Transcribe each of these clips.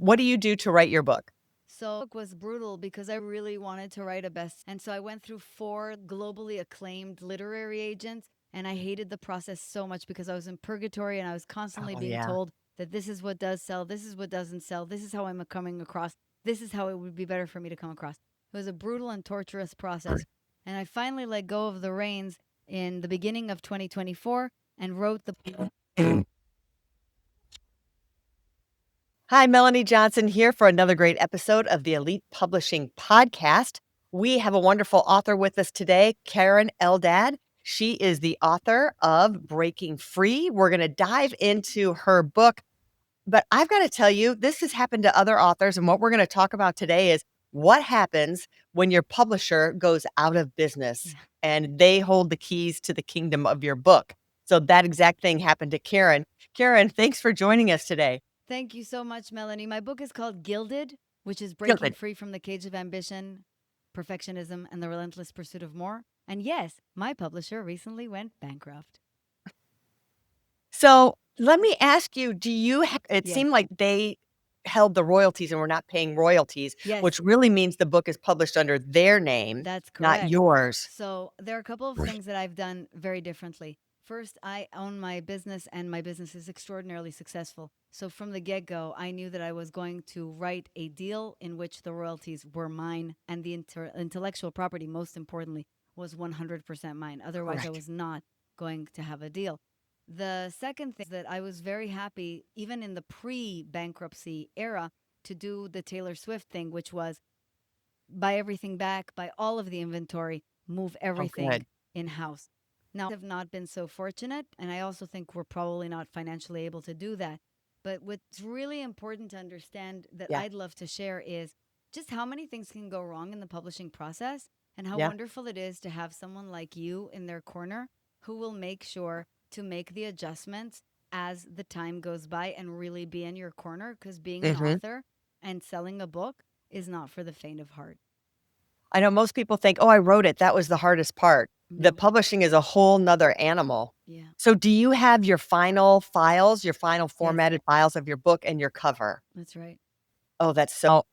What do you do to write your book? So it was brutal because I really wanted to write a best. And so I went through 4 globally acclaimed literary agents, and I hated the process so much because I was in purgatory and I was constantly Oh, being yeah. told that this is what does sell, this is what doesn't sell, this is how I'm coming across, this is how it would be better for me to come across. It was a brutal and torturous process. And I finally let go of the reins in the beginning of 2024 and wrote the Hi, Melanie Johnson here for another great episode of the Elite Publishing Podcast. We have a wonderful author with us today, Karen Eldad. She is the author of Breaking Free. We're going to dive into her book. But I've got to tell you, this has happened to other authors. And what we're going to talk about today is what happens when your publisher goes out of business yeah. and they hold the keys to the kingdom of your book. So that exact thing happened to Karen. Karen, thanks for joining us today. Thank you so much, Melanie. My book is called Gilded, which is breaking Good. free from the cage of ambition, perfectionism, and the relentless pursuit of more. And yes, my publisher recently went bankrupt. So let me ask you, it Yes, seemed like they held the royalties and were not paying royalties, yes, which really means the book is published under their name, that's not correct. yours. So there are a couple of things that I've done very differently. First, I own my business, and my business is extraordinarily successful. So from the get go, I knew that I was going to write a deal in which the royalties were mine and the intellectual property, most importantly, was 100% mine. Otherwise, I Correct. was not going to have a deal. The second thing is that I was very happy, even in the pre bankruptcy era, to do the Taylor Swift thing, which was buy everything back, buy all of the inventory, move Oh, everything good. in house. Now, I have not been so fortunate, and I also think we're probably not financially able to do that. But what's really important to understand that Yeah. I'd love to share is just how many things can go wrong in the publishing process and how Yeah. wonderful it is to have someone like you in their corner who will make sure to make the adjustments as the time goes by and really be in your corner, because being an hmm author and selling a book is not for the faint of heart. I know most people think, oh, I wrote it. That was the hardest part. The No. publishing is a whole nother animal. Yeah. So do you have your final files, your final Yes, formatted files of your book and your cover? that's right. Oh, that's so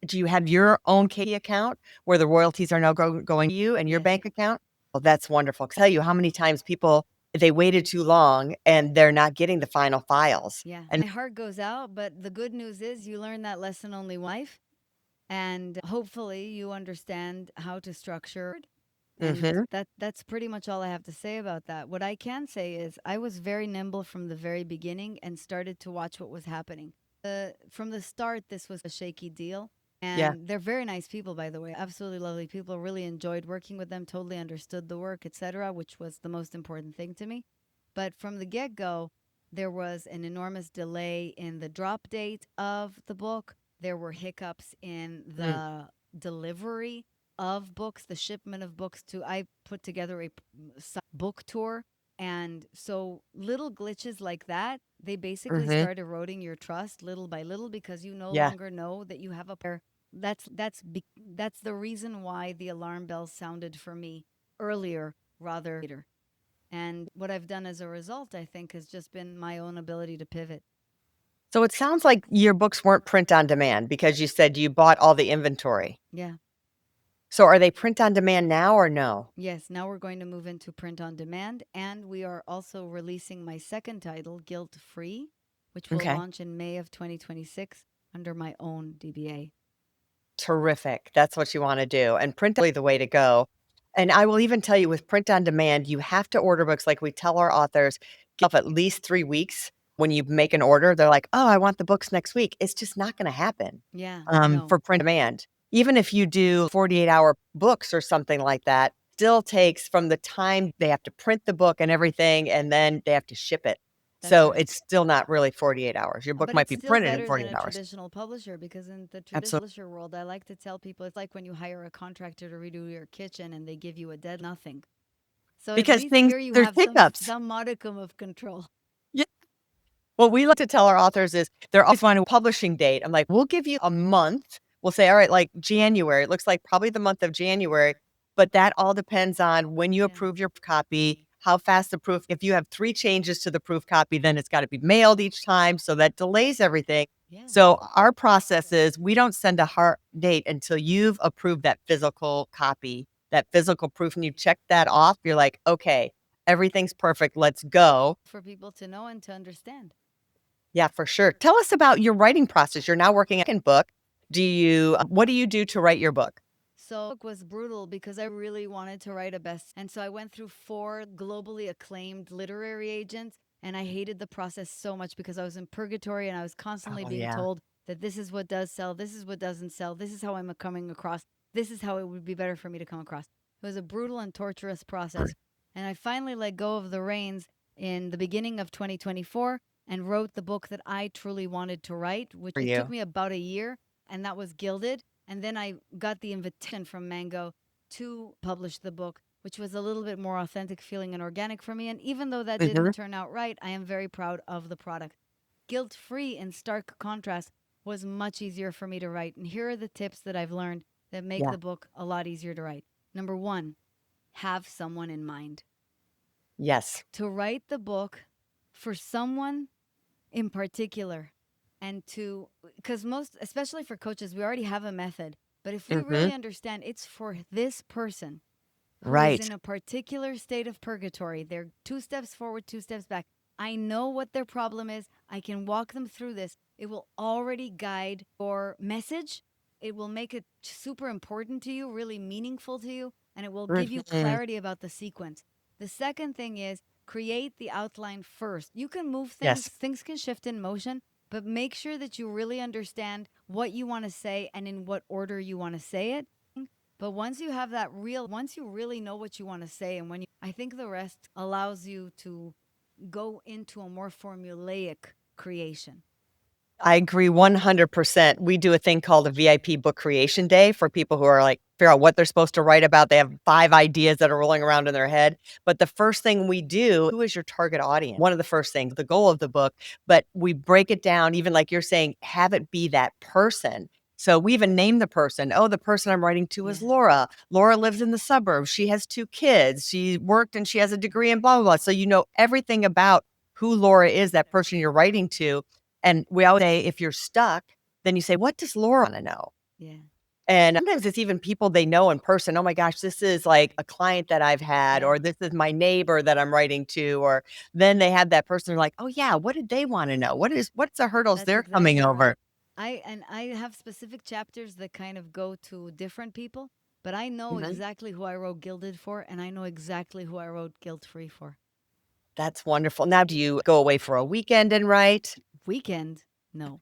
do you have your own Katie account where the royalties are now going to you and your Yes. bank account? Oh, that's wonderful. 'Cause I tell you how many times people, they waited too long and they're not getting the final files. Yeah. And My heart goes out, but the good news is you learn that lesson only life. And hopefully you understand how to structure it. And mhm, that's pretty much all I have to say about that. What I can say is I was very nimble from the very beginning and started to watch what was happening. From the start, this was a shaky deal. yeah, And they're very nice people, by the way, absolutely lovely people. Really enjoyed working with them, totally understood the work, etc., which was the most important thing to me. But from the get go, there was an enormous delay in the drop date of the book. There were hiccups in mm, the delivery of books, the shipment of books to. I put together a book tour. And so little glitches like that, they basically mhm, start eroding your trust little by little because you no yeah. longer know that you have a pair. That's the reason why the alarm bells sounded for me earlier rather later. And what I've done as a result, I think, has just been my own ability to pivot. So it sounds like your books weren't print on demand because you said you bought all the inventory. Yeah. So are they print on demand now or no? Yes, now we're going to move into print on demand. And we are also releasing my second title, Guilt Free, which will Okay. launch in May of 2026 under my own DBA. Terrific. That's what you wanna do, and print is really the way to go. And I will even tell you with print on demand, you have to order books like we tell our authors, give at least 3 weeks when you make an order. They're like, "Oh, I want the books next week." It's just not gonna happen, Yeah, no, for print demand. Even if you do 48-hour books or something like that, still takes from the time they have to print the book and everything, and then they have to ship it. that's So right. it's still not really 48 hours. Your book But might it's be still printed in better than 48 a hours. traditional publisher because in the traditional Absolutely. publisher world, I like to tell people it's like when you hire a contractor to redo your kitchen and they give you a dead nothing. So at Because least things here you there's have hiccups. some modicum of control. Yeah. What we like to tell our authors is they're always want a publishing date. I'm like, "We'll give you a month." We'll say, "All right, like January." It looks like probably the month of January, but that all depends on when you Yeah. approve your copy, how fast the proof if you have 3 changes to the proof copy, then it's gotta be mailed each time, so that delays everything. Yeah. So our process is we don't send a hard date until you've approved that physical copy, that physical proof, and you check that off. You're like, okay, everything's perfect. Let's go. For people to know and to understand. Yeah, for sure. Tell us about your writing process. You're now working on a book. What do you do to write your book? So it was brutal because I really wanted to write a best. And so I went through 4 globally acclaimed literary agents, and I hated the process so much because I was in purgatory and I was constantly Oh, being yeah. told that this is what does sell, this is what doesn't sell, this is how I'm coming across, this is how it would be better for me to come across. It was a brutal and torturous process. And I finally let go of the reins in the beginning of 2024 and wrote the book that I truly wanted to write, which For it took you. me about a year, and that was Gilded. And then I got the invitation from Mango to publish the book, which was a little bit more authentic feeling and organic for me. And even though that Mhm. didn't turn out right, I am very proud of the product. Guilt free, in stark contrast, was much easier for me to write. And here are the tips that I've learned that make Yeah. the book a lot easier to write. Number one, have someone in mind. Yes. To write the book for someone in particular, and to, because most, especially for coaches, we already have a method, but if we Hmm. really understand it's for this person who is Right. in a particular state of purgatory, they're 2 steps forward, 2 steps back, I know what their problem is, I can walk them through this, it will already guide your message, it will make it super important to you, really meaningful to you, and it will give you Mhm. clarity about the sequence. The second thing is create the outline first. You can move things, Yes. things can shift in motion, but make sure that you really understand what you want to say and in what order you want to say it. But once you have that once you really know what you want to say, and I think the rest allows you to go into a more formulaic creation. I agree 100%. We do a thing called a VIP book creation day for people who are like, figure out what they're supposed to write about. They have 5 ideas that are rolling around in their head. But the first thing we do, who is your target audience? One of the first things, the goal of the book, but we break it down, even like you're saying, have it be that person. So we even name the person. Oh, the person I'm writing to is Yeah. Laura. Laura lives in the suburbs. She has 2 kids. She worked and she has a degree in blah, blah, blah. So you know everything about who Laura is, that person you're writing to. And we always say, if you're stuck, then you say, what does Laura want to know? Yeah. And sometimes it's even people they know in person. Oh my gosh, this is like a client that I've had, Yeah. or this is my neighbor that I'm writing to, or then they have that person, they're like, oh yeah, what did they want to know? What's the hurdles That's they're coming exactly right. over? I have specific chapters that kind of go to different people, but I know Mhm. exactly who I wrote Gilded for, and I know exactly who I wrote Guilt Free for. That's wonderful. Now, do you go away for a weekend and write? Weekend, no.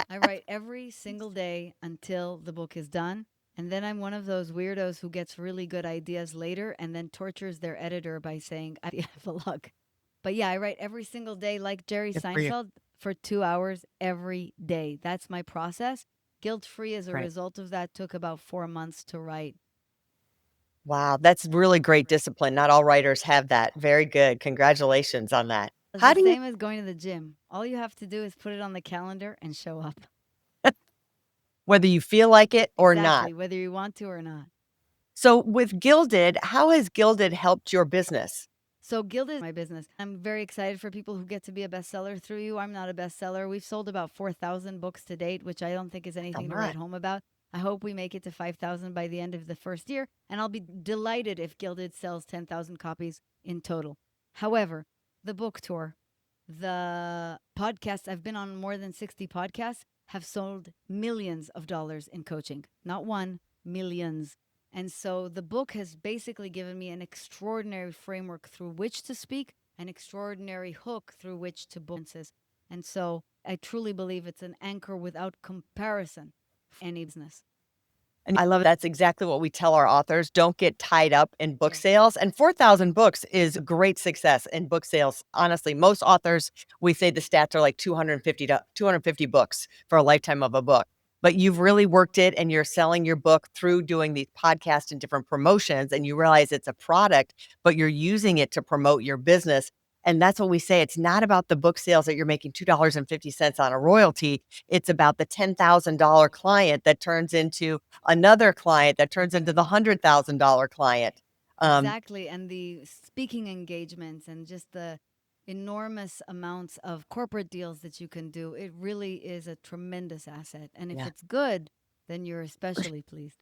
I write every single day until the book is done. And then I'm one of those weirdos who gets really good ideas later and then tortures their editor by saying, I have a luck. But yeah, I write every single day like Jerry Good for you. Seinfeld for 2 hours every day. That's my process. Guilt free as a Right. result of that took about 4 months to write. Wow, that's really great discipline. Not all writers have that. Very good. Congratulations on that. It's How the do you same as going to the gym. All you have to do is put it on the calendar and show up. whether you feel like it or not? Exactly, whether you want to or not. So with Gilded, how has Gilded helped your business? So Guild is my business. I'm very excited for people who get to be a bestseller through you. I'm not a bestseller. We've sold about 4,000 books to date, which I don't think is So anything to write much. home about. I hope we make it to 5,000 by the end of the first year, and I'll be delighted if Gilded sells 10,000 copies in total. However, the book tour, the podcasts, I've been on more than 60 podcasts, have sold millions of dollars in coaching. Not one, millions. And so the book has basically given me an extraordinary framework through which to speak, an extraordinary hook through which to book. And so I truly believe it's an anchor without comparison for any business. And I love it. That's exactly what we tell our authors. Don't get tied up in book Yes. sales. And 4,000 books is great success in book sales. Honestly, most authors, we say the stats are like 250 to 250 books for a lifetime of a book. But you've really worked it and you're selling your book through doing these podcasts and different promotions. And you realize it's a product, but you're using it to promote your business. And that's what we say. It's not about the book sales that you're making $2.50 on a royalty. It's about the $10,000 client that turns into another client that turns into the $100,000 client. Um, Exactly. And the speaking engagements and just the enormous amounts of corporate deals that you can do. It really is a tremendous asset. And if Yeah. it's good, then you're especially pleased.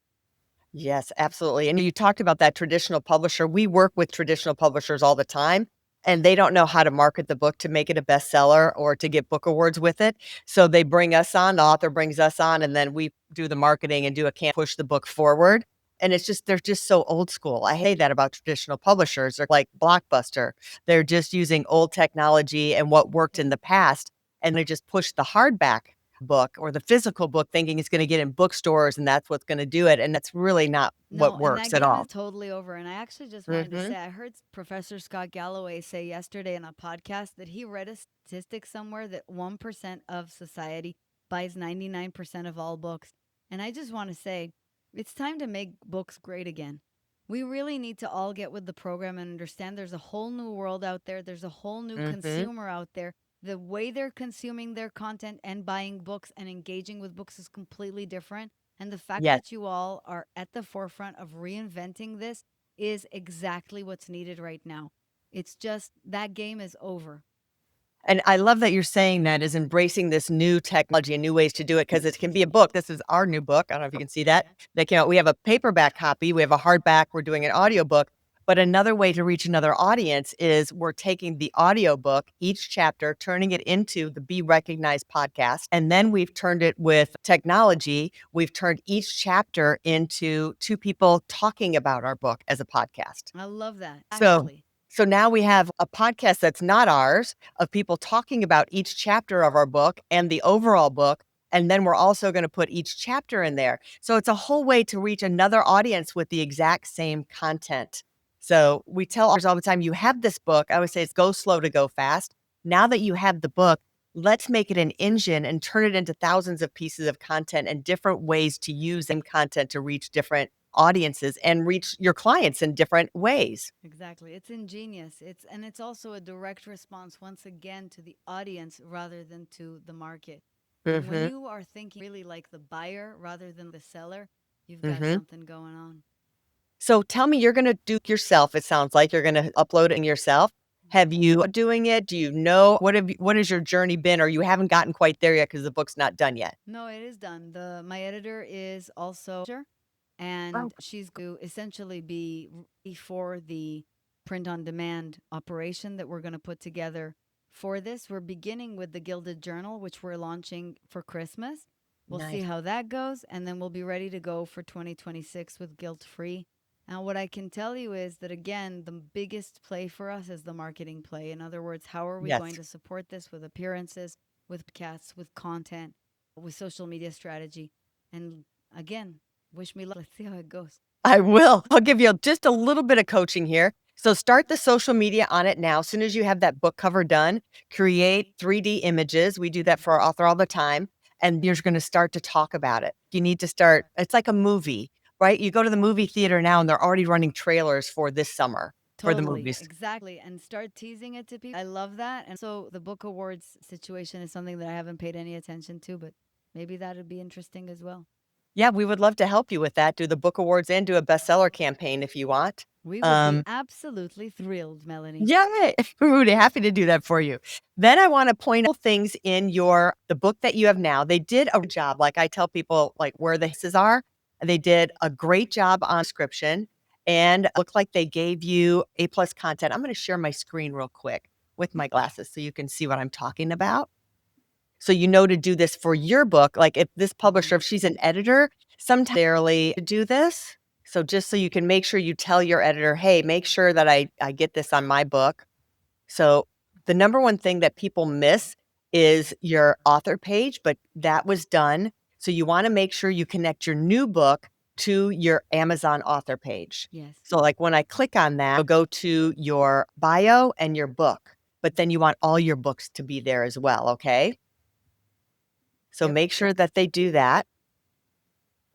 Yes, absolutely. And you talked about that traditional publisher. We work with traditional publishers all the time, and they don't know how to market the book to make it a bestseller or to get book awards with it. So they bring us on, the author brings us on, and then we do the marketing and do a can push the book forward. And it's just, they're just so old school. I hate that about traditional publishers. They're like Blockbuster. They're just using old technology and what worked in the past, and they just push the hardback book or the physical book thinking it's going to get in bookstores and that's what's going to do it. And that's really not what No, and that works at game is all. totally over. And I actually just wanted to Hmm. say I heard Professor Scott Galloway say yesterday in a podcast that he read a statistic somewhere that 1% of society buys 99% of all books. And I just want to say it's time to make books great again. We really need to all get with the program and understand there's a whole new world out there. There's a whole new Hmm. consumer out there. The way they're consuming their content and buying books and engaging with books is completely different. And the fact Yes. that you all are at the forefront of reinventing this is exactly what's needed right now. It's just that game is over. And I love that you're saying that is embracing this new technology and new ways to do it because it can be a book. This is our new book. I don't know if you can see that. They came out. We have a paperback copy. We have a hardback. We're doing an audiobook. But another way to reach another audience is we're taking the audiobook, each chapter, turning it into the Be Recognized podcast. And then we've turned it with technology. We've turned each chapter into two people talking about our book as a podcast. I love that. So Exactly. so now we have a podcast that's not ours of people talking about each chapter of our book and the overall book. And then we're also going to put each chapter in there. So it's a whole way to reach another audience with the exact same content. So we tell authors all the time, you have this book. I always say it's go slow to go fast. Now that you have the book, let's make it an engine and turn it into thousands of pieces of content and different ways to use same content to reach different audiences and reach your clients in different ways. Exactly. It's ingenious. It's also a direct response once again to the audience rather than to the market. And when Mhm, you are thinking really like the buyer rather than the seller, you've got mhm. something going on. So tell me, you're gonna do it yourself, it sounds like you're gonna upload it yourself. Have you doing it? Do you know what has your journey been, or you haven't gotten quite there yet because the book's not done yet? No, it is done. The My editor is also Oh, and she's going to essentially be ready for the print on demand operation that we're going to put together for this. We're beginning with the Gilded Journal, which we're launching for Christmas. We'll see nice. how that goes, and then we'll be ready to go for 2026 with Guilt Free. And what I can tell you is that, again, the biggest play for us is the marketing play. In other words, how are we Yes. going to support this with appearances, with podcasts, with content, with social media strategy? And again, wish me luck. Let's see how it goes. I will. I'll give you just a little bit of coaching here. So start the social media on it now. As soon as you have that book cover done, create 3D images. We do that for our author all the time. And you're going to start to talk about it. You need to start, it's like a movie, right? You go to the movie theater now and they're already running trailers for this summer for the Totally, movies. exactly. And start teasing it to people. I love that. And so the book awards situation is something that I haven't paid any attention to, but maybe that would be interesting as well. Yeah, we would love to help you with that. Do the book awards and do a bestseller campaign if you want. We would be Um, absolutely thrilled, Melanie. Yeah, we would be happy to do that for you. Then I want to point out things in the book that you have now. They did a job, like I tell people, like where the hisses are. They did a great job on description and look like they gave you A plus content. I'm going to share my screen real quick with my glasses so you can see what I'm talking about. So you know to do this for your book. Like if this publisher, if she's an editor, sometimes they rarely do this. So just so you can make sure you tell your editor, hey, make sure that I get this on my book. So the number one thing that people miss is your author page, but that was done. So you want to make sure you connect your new book to your Amazon author page. Yes. So like when I click on that, you'll go to your bio and your book, but then you want all your books to be there as well. Okay. So Yep. make sure that they do that.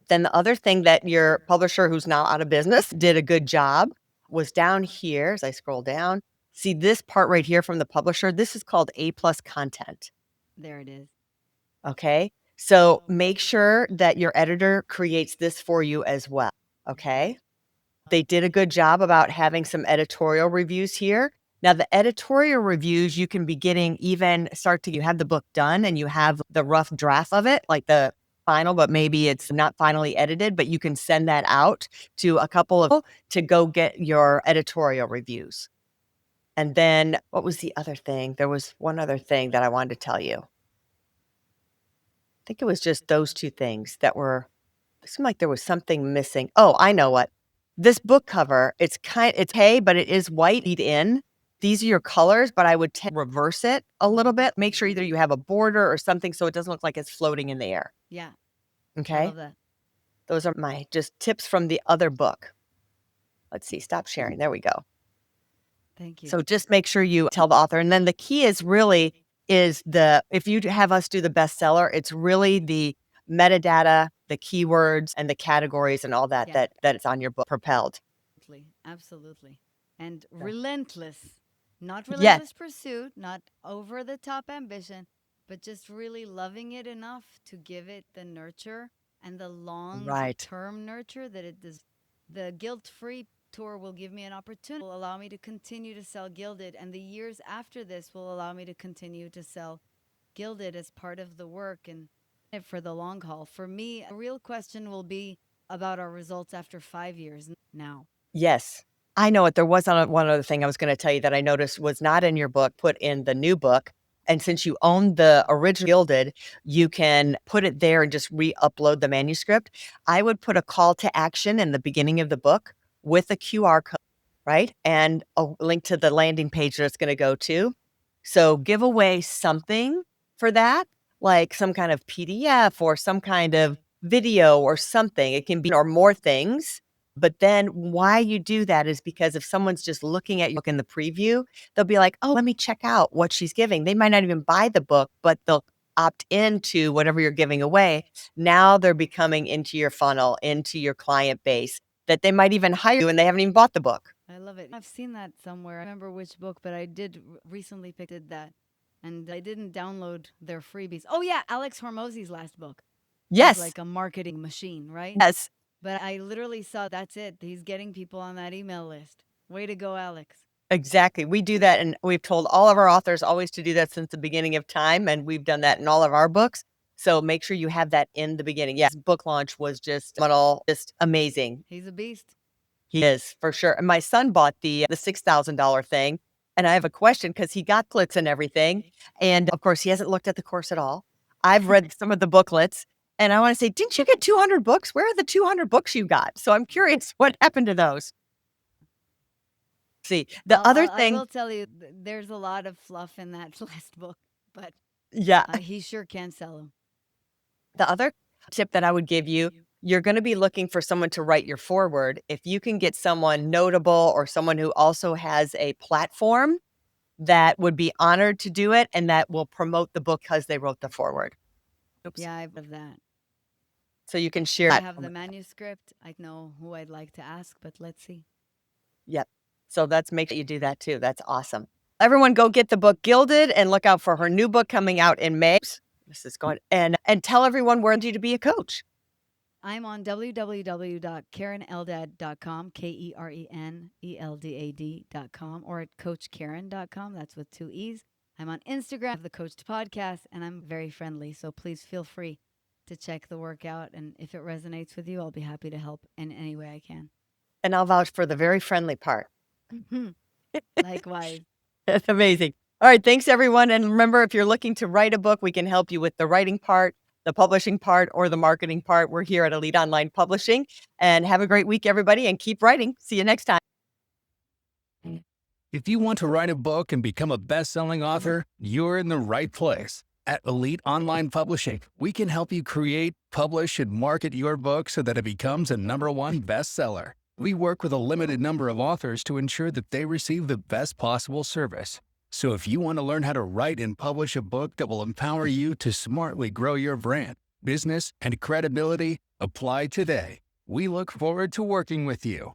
Then the other thing that your publisher who's now out of business did a good job was down here as I scroll down. See this part right here from the publisher? This is called A plus content. There it is. Okay. So make sure that your editor creates this for you as well. Okay. They did a good job about having some editorial reviews here. Now, the editorial reviews, you can be getting you have the book done and you have the rough draft of it, like the final, but maybe it's not finally edited, but you can send that out to a couple of people to go get your editorial reviews. And then what was the other thing? There was one other thing that I wanted to tell you. I think it was just those two things it seemed like there was something missing. Oh, I know what. This book cover, it's hay, but it is white in. These are your colors, but I would reverse it a little bit. Make sure either you have a border or something so it doesn't look like it's floating in the air. Yeah. Okay. I love that. Those are my just tips from the other book. Let's see. Stop sharing. There we go. Thank you. So just make sure you tell the author. And then the key is if you have us do the bestseller, it's really the metadata, the keywords and the categories and all that, Yeah. that it's on your book propelled. Absolutely. And relentless, not Yes. relentless pursuit, not over the top ambition, but just really loving it enough to give it the nurture and the long Right. term nurture that it does. The guilt-free tour will give me an opportunity, will allow me to continue to sell Gilded, and the years after this will allow me to continue to sell Gilded as part of the work and for the long haul. For me, a real question will be about our results after 5 years now. Yes. I know it. There was one other thing I was going to tell you that I noticed was not in your book, put in the new book. And since you own the original Gilded, you can put it there and just re-upload the manuscript. I would put a call to action in the beginning of the book with a QR code, right? And a link to the landing page that it's going to go to. So give away something for that, like some kind of PDF or some kind of video or something. It can be or more things. But then why you do that is because if someone's just looking at you in the preview, they'll be like, oh, let me check out what she's giving. They might not even buy the book, but they'll opt into whatever you're giving away. Now they're becoming into your funnel, into your client base, that they might even hire you and they haven't even bought the book. I love it. I've seen that somewhere. I remember which book, but I did recently picked that. And I didn't download their freebies. Oh, yeah, Alex Hormozy's last book. Yes. He's like a marketing machine, right? Yes. But I literally saw that's it. He's getting people on that email list. Way to go, Alex. Exactly. We do that. And we've told all of our authors always to do that since the beginning of time. And we've done that in all of our books. So make sure you have that in the beginning. Yes. Book launch was just amazing. He's a beast. He is for sure. And my son bought the $6,000 thing. And I have a question because he got booklets and everything. And of course, he hasn't looked at the course at all. I've read some of the booklets and I want to say, didn't you get 200 books? Where are the 200 books you got? So I'm curious what happened to those. See, the other thing. I will tell you, there's a lot of fluff in that last book, but yeah, he sure can sell them. The other tip that I would give you, you're going to be looking for someone to write your foreword. If you can get someone notable or someone who also has a platform that would be honored to do it and that will promote the book because they wrote the foreword. Oops. Yeah, I have that. So you can share. I have the manuscript. I know who I'd like to ask, but let's see. Yep. So make sure you do that too. That's awesome. Everyone go get the book Gilded and look out for her new book coming out in May. This is going and tell everyone where to be a coach. I'm on www.kareneldad.com, KerenEldad.com, or at coachkeren.com. That's with 2 E's. I'm on Instagram, the Coached Podcast, and I'm very friendly. So please feel free to check the work out. And if it resonates with you, I'll be happy to help in any way I can. And I'll vouch for the very friendly part. Likewise. That's amazing. All right. Thanks, everyone. And remember, if you're looking to write a book, we can help you with the writing part, the publishing part, or the marketing part. We're here at Elite Online Publishing. And have a great week, everybody, and keep writing. See you next time. If you want to write a book and become a best-selling author, you're in the right place. At Elite Online Publishing, we can help you create, publish, and market your book so that it becomes a #1 bestseller. We work with a limited number of authors to ensure that they receive the best possible service. So if you want to learn how to write and publish a book that will empower you to smartly grow your brand, business, and credibility, apply today. We look forward to working with you.